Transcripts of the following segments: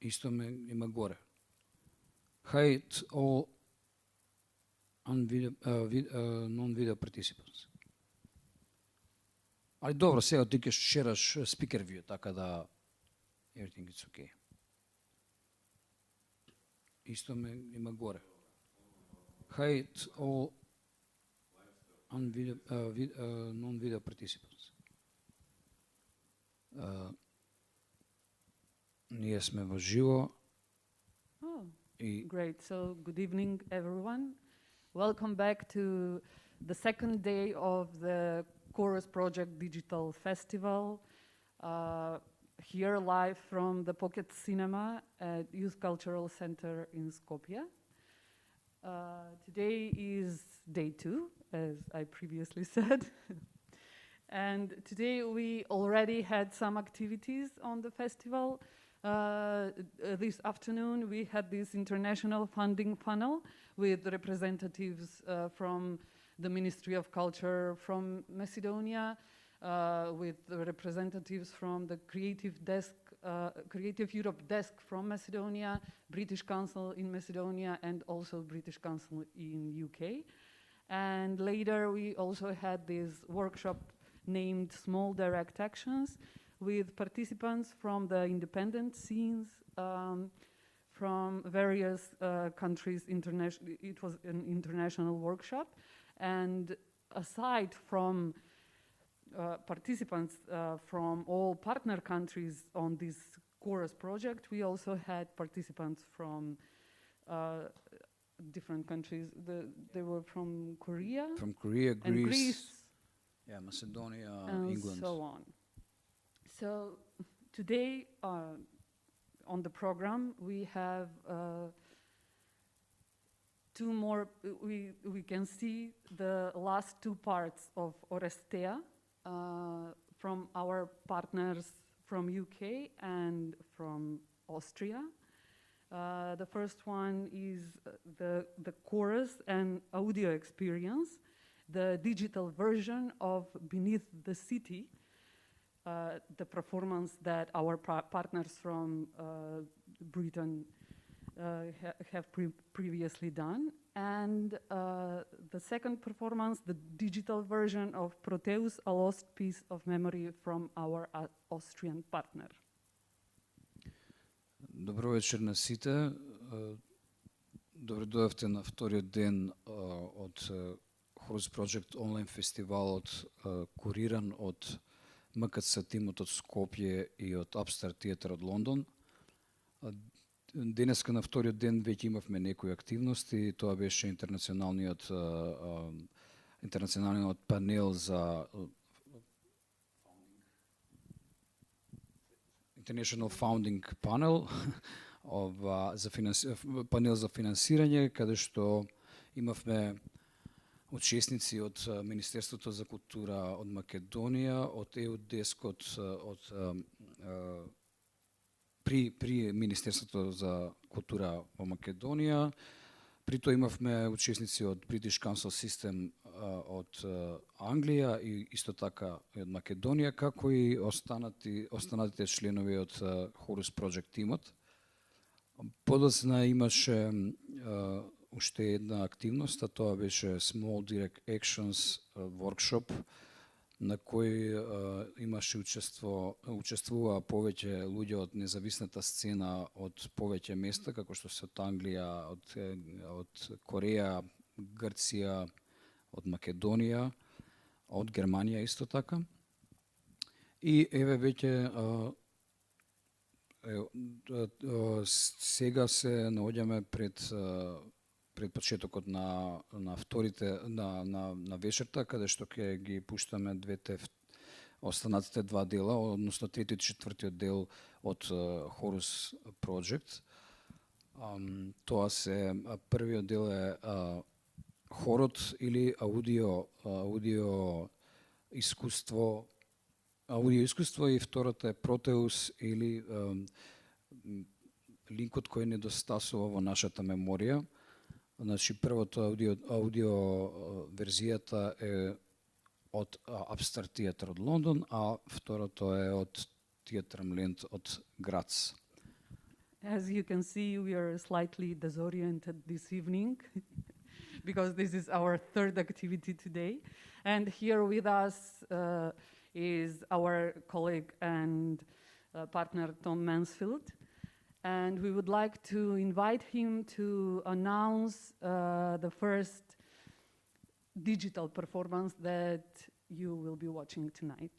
Исто ме има горе. Hide all non-video participants. Ali dobro, сега ти ќе шераш speaker view, така да everything is okay. Исто ме има горе. Hide all non-video participants. Ние сме во живо. Great. So, good evening, everyone. Welcome back to the second day of the Chorus Project Digital Festival, here live from the Pocket Cinema at Youth Cultural Center in Skopje. Today is day 2, as I previously said. And today we already had some activities on the festival. This afternoon we had this international funding panel with representatives from the Ministry of Culture from Macedonia, with representatives from the Creative Europe desk from Macedonia, British Council in Macedonia, and also British Council in UK. And later we also had this workshop named Small Direct Actions, with participants from the independent scenes from various countries. It was an international workshop, and aside from participants from all partner countries on this Chorus project, we also had participants from different countries. They were from Korea, Greece, yeah, Macedonia, and England, so on. So today on the program we have two more. We can see the last two parts of Orestea from our partners from UK and from Austria. The first one is the chorus and audio experience, the digital version of Beneath the City, the performance that our partners from Britain have previously done. And the second performance, the digital version of Proteus, a lost piece of memory from our Austrian partner. Добро вечер на сите. Добре дојавте на вториот ден од Chorus Project онлайн фестивалот, куриран од МКЦ тимот од Скопје и од Upstart Theatre од Лондон. Денеска на вториот ден веќе имавме некои активности. Тоа беше интернационалниот панел за International Founding Panel, панел за финансирање, каде што имавме учесници од Министерството за култура од Македонија, од EU дескот при Министерството за култура во Македонија. При тоа имавме учесници од British Council System од Англија и исто така и од Македонија, како и останатите членови од Chorus Project тимот. Подоцна имаше уште една активност, а тоа беше Small Direct Actions workshop, на кој имаше учествува повеќе луѓе од независната сцена од повеќе места, како што се од Англија, од Кореја, Грција, од Македонија, од Германија исто така. И еве веќе сега се наоѓаме пред почетокот на вечерта, каде што ќе ги пуштаме останатите два дела, односно третиот и четвртиот дел од Chorus Project. Тоа се првиот дел е хорот или аудио искуство и втората е Proteus или линкот кој недостасува во нашата меморија. Значи, првото аудио верзијата е од Upstart Theatre од Лондон, а второто е од Theatre Land од Грац. As you can see, we are slightly disoriented this evening because this is our third activity today. And here with us is our colleague and partner, Tom Mansfield. And we would like to invite him to announce the first digital performance that you will be watching tonight.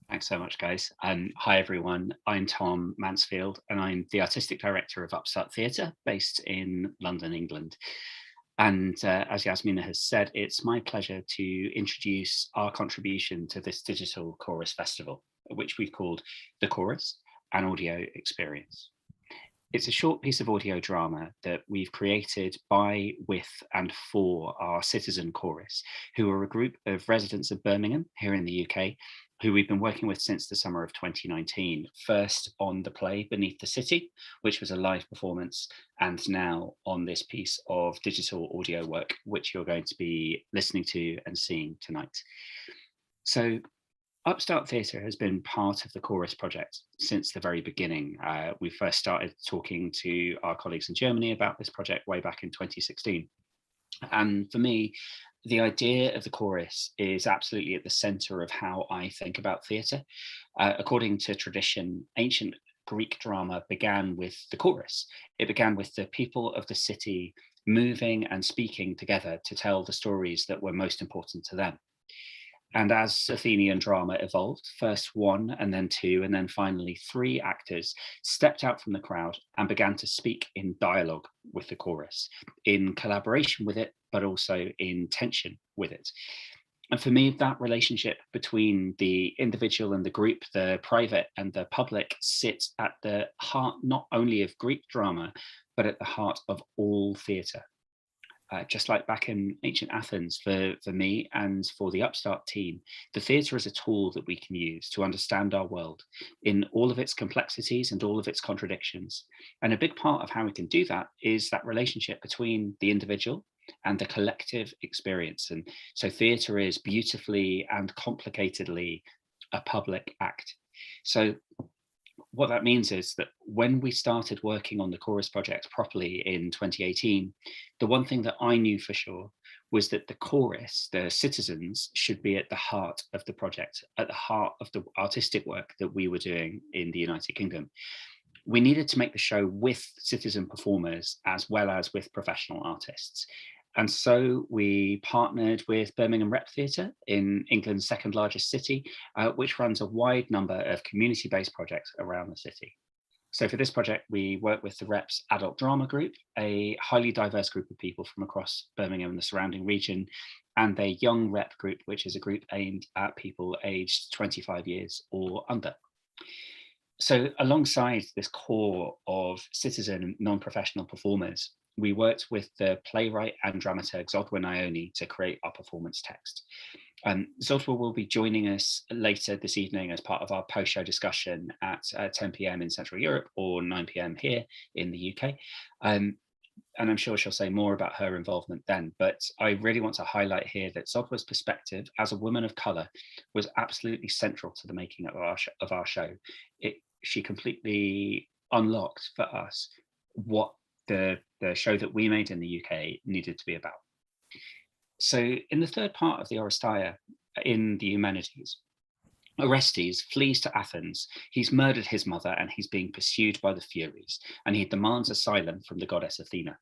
Thanks so much, guys. Hi, everyone. I'm Tom Mansfield, and I'm the Artistic Director of Upstart Theatre, based in London, England. And as Yasmina has said, it's my pleasure to introduce our contribution to this digital chorus festival, which we've called The Chorus, an audio experience. It's a short piece of audio drama that we've created by, with, and for our citizen chorus, who are a group of residents of Birmingham here in the UK, who we've been working with since the summer of 2019, first on the play Beneath the City, which was a live performance, and now on this piece of digital audio work, which you're going to be listening to and seeing tonight. So Upstart Theatre has been part of the Chorus project since the very beginning. We first started talking to our colleagues in Germany about this project way back in 2016. And for me, the idea of the chorus is absolutely at the center of how I think about theatre. According to tradition, ancient Greek drama began with the chorus. It began with the people of the city moving and speaking together to tell the stories that were most important to them. And as Athenian drama evolved, first one and then two, and then finally three actors stepped out from the crowd and began to speak in dialogue with the chorus, in collaboration with it, but also in tension with it. And for me, that relationship between the individual and the group, the private and the public, sits at the heart not only of Greek drama, but at the heart of all theatre. Just like back in ancient Athens, for me and for the Upstart team, the theatre is a tool that we can use to understand our world in all of its complexities and all of its contradictions. And a big part of how we can do that is that relationship between the individual and the collective experience. And so theatre is beautifully and complicatedly a public act. So what that means is that when we started working on the Chorus project properly in 2018, the one thing that I knew for sure was that the chorus, the citizens, should be at the heart of the project, at the heart of the artistic work that we were doing in the United Kingdom. We needed to make the show with citizen performers as well as with professional artists. And so we partnered with Birmingham Rep Theatre in England's second largest city, which runs a wide number of community-based projects around the city. So for this project, we worked with the Rep's Adult Drama Group, a highly diverse group of people from across Birmingham and the surrounding region, and their Young Rep Group, which is a group aimed at people aged 25 years or under. So alongside this core of citizen non-professional performers, we worked with the playwright and dramaturg Zodwa Ione to create our performance text. Zodwa will be joining us later this evening as part of our post-show discussion at 10 p.m. in Central Europe or 9 p.m. here in the UK. And I'm sure she'll say more about her involvement then, but I really want to highlight here that Zodwa's perspective as a woman of colour was absolutely central to the making of our show. She completely unlocked for us what the show that we made in the UK needed to be about. So in the third part of the Oresteia, in the Eumenides, Orestes flees to Athens. He's murdered his mother and he's being pursued by the Furies, and he demands asylum from the goddess Athena.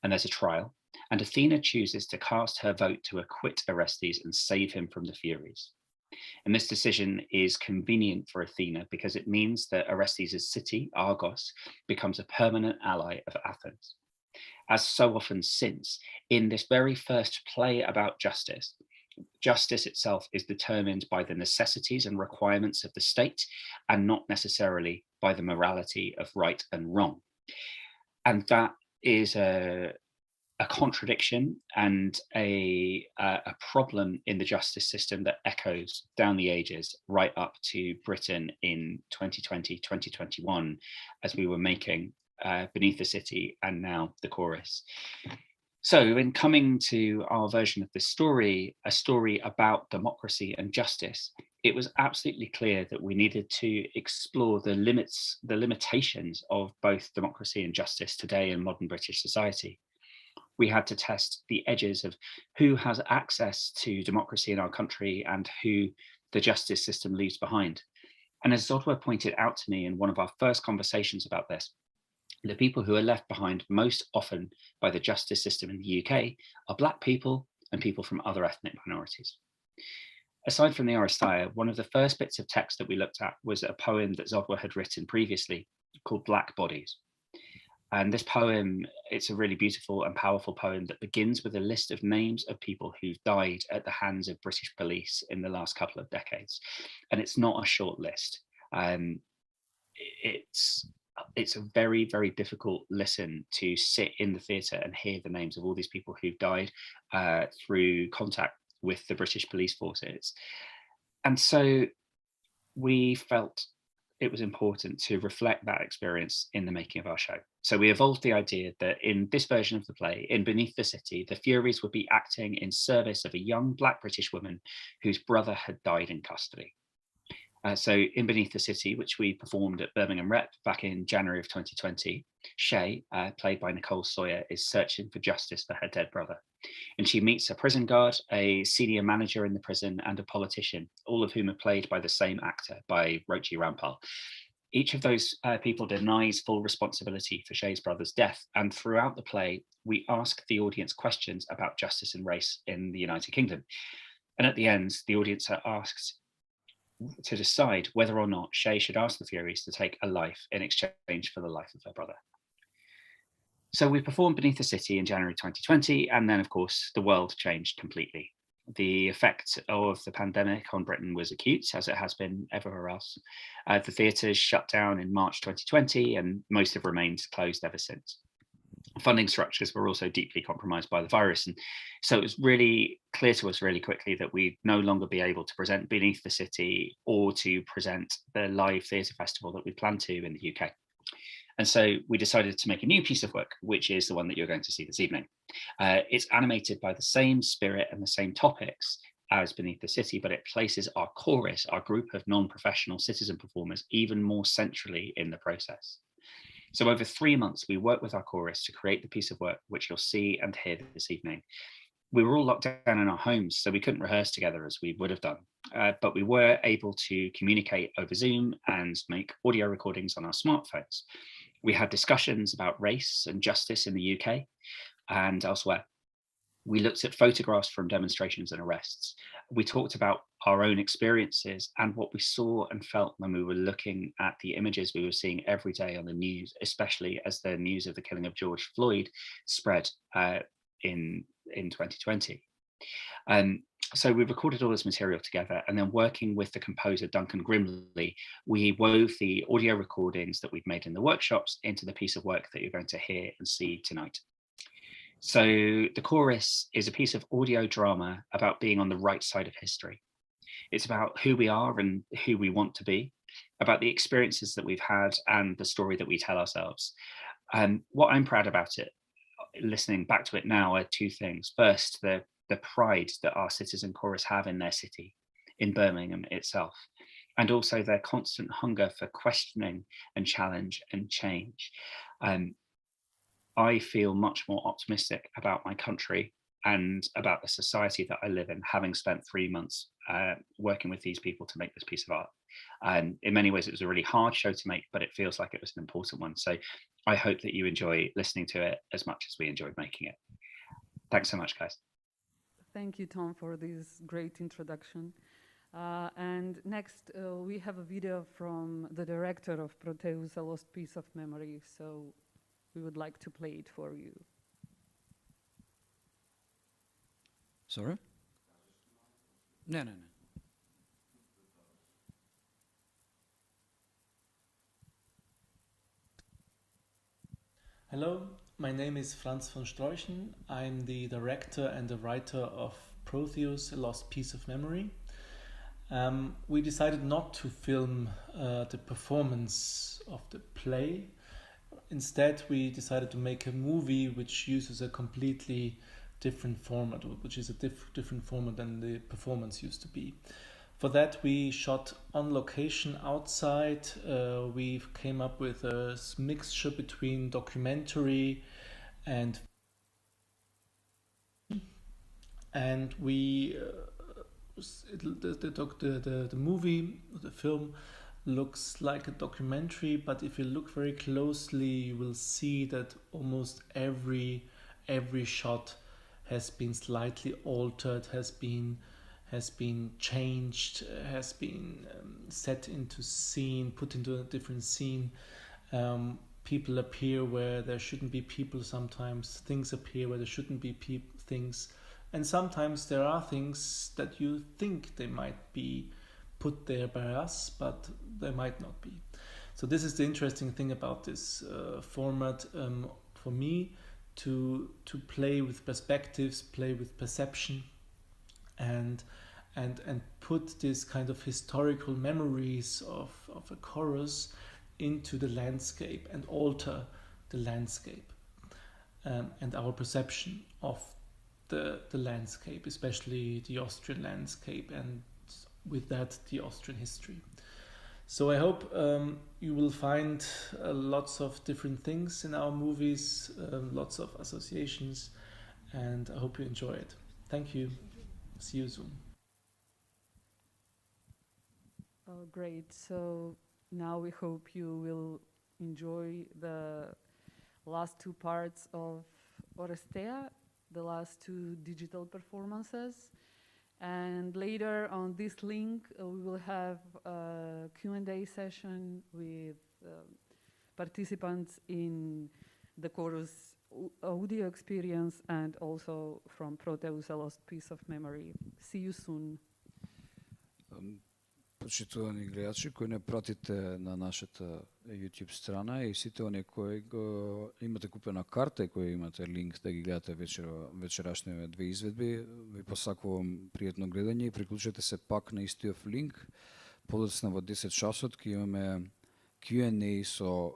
And there's a trial, and Athena chooses to cast her vote to acquit Orestes and save him from the Furies. And this decision is convenient for Athena because it means that Orestes' city, Argos, becomes a permanent ally of Athens. As so often since, in this very first play about justice, justice itself is determined by the necessities and requirements of the state and not necessarily by the morality of right and wrong. And that is a contradiction and a problem in the justice system that echoes down the ages right up to Britain in 2020, 2021, as we were making Beneath the City and now the Chorus. So in coming to our version of this story, a story about democracy and justice, it was absolutely clear that we needed to explore the limitations of both democracy and justice today in modern British society. We had to test the edges of who has access to democracy in our country and who the justice system leaves behind. And as Zodwa pointed out to me in one of our first conversations about this, the people who are left behind most often by the justice system in the UK are Black people and people from other ethnic minorities. Aside from the Oresteia, one of the first bits of text that we looked at was a poem that Zodwa had written previously called Black Bodies. And this poem, it's a really beautiful and powerful poem that begins with a list of names of people who've died at the hands of British police in the last couple of decades. And it's not a short list. It's a very, very difficult listen to sit in the theatre and hear the names of all these people who've died through contact with the British police forces. And so we felt it was important to reflect that experience in the making of our show. So we evolved the idea that in this version of the play, in Beneath the City, the Furies would be acting in service of a young Black British woman whose brother had died in custody. So in Beneath the City, which we performed at Birmingham Rep back in January of 2020, Shay, played by Nicole Sawyer, is searching for justice for her dead brother. And she meets a prison guard, a senior manager in the prison, and a politician, all of whom are played by the same actor, by Rochi Rampal. Each of those people denies full responsibility for Shay's brother's death. And throughout the play, we ask the audience questions about justice and race in the United Kingdom. And at the end, the audience are asked to decide whether or not Shay should ask the Furies to take a life in exchange for the life of her brother. So we performed Beneath the City in January 2020, and then of course the world changed completely. The effect of the pandemic on Britain was acute, as it has been everywhere else. The theatres shut down in March 2020, and most have remained closed ever since. Funding structures were also deeply compromised by the virus. And so it was really clear to us really quickly that we'd no longer be able to present Beneath the City or to present the live theatre festival that we planned to in the UK. And so we decided to make a new piece of work, which is the one that you're going to see this evening. It's animated by the same spirit and the same topics as Beneath the City, but it places our chorus, our group of non-professional citizen performers, even more centrally in the process. So over 3 months, we worked with our chorus to create the piece of work, which you'll see and hear this evening. We were all locked down in our homes, so we couldn't rehearse together as we would have done, but we were able to communicate over Zoom and make audio recordings on our smartphones. We had discussions about race and justice in the UK and elsewhere. We looked at photographs from demonstrations and arrests. We talked about our own experiences and what we saw and felt when we were looking at the images we were seeing every day on the news, especially as the news of the killing of George Floyd spread in 2020. So we recorded all this material together, and then working with the composer Duncan Grimley, we wove the audio recordings that we've made in the workshops into the piece of work that you're going to hear and see tonight. So the chorus is a piece of audio drama about being on the right side of history. It's about who we are and who we want to be, about the experiences that we've had and the story that we tell ourselves. What I'm proud about it, listening back to it now, are two things. First, the pride that our citizen chorus have in their city, in Birmingham itself, and also their constant hunger for questioning and challenge and change. I feel much more optimistic about my country and about the society that I live in, having spent 3 months working with these people to make this piece of art. In many ways, it was a really hard show to make, but it feels like it was an important one. So I hope that you enjoy listening to it as much as we enjoyed making it. Thanks so much, guys. Thank you, Tom, for this great introduction. And next, we have a video from the director of Proteus, A Lost Piece of Memory. So we would like to play it for you. Sorry? No. Hello, my name is Franz von Streuchen. I'm the director and the writer of Proteus, A Lost Piece of Memory. We decided not to film the performance of the play. Instead, we decided to make a movie which uses a completely different format, which is a different format than the performance used to be. For that, we shot on location outside. We came up with a mixture between documentary and we the movie, the film looks like a documentary, but if you look very closely, you will see that almost every shot has been slightly altered, has been changed, has been set into scene, put into a different scene. People appear where there shouldn't be people sometimes. Things appear where there shouldn't be things. And sometimes there are things that you think they might be put there by us, but they might not be. So this is the interesting thing about this format for me, to play with perspectives, play with perception, and put this kind of historical memories of a chorus into the landscape and alter the landscape and our perception of the landscape, especially the Austrian landscape, and with that the Austrian history. So I hope you will find lots of different things in our movies, lots of associations, and I hope you enjoy it. Thank you. See you soon. Oh, great. So now we hope you will enjoy the last two parts of Orestea, the last two digital performances. And later on this link, we will have a Q&A session with participants in the chorus audio experience and also from Proteus, a lost piece of memory. See you soon. Почитувани гледачи кои не пратите на нашата YouTube страна и сите оние кои го имате купена карта и кои имате линк да ги гледате вечерашните две изведби, ви посакувам пријатно гледање и приклучете се пак на истиот линк. Подоцна во 10 часот ќе имаме Q&A со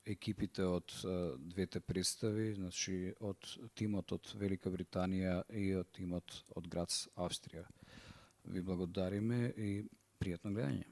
екипите од двете представи, значи од тимот од Велика Британија и од тимот од град Австрија. Ви благодариме и пријатно гледање.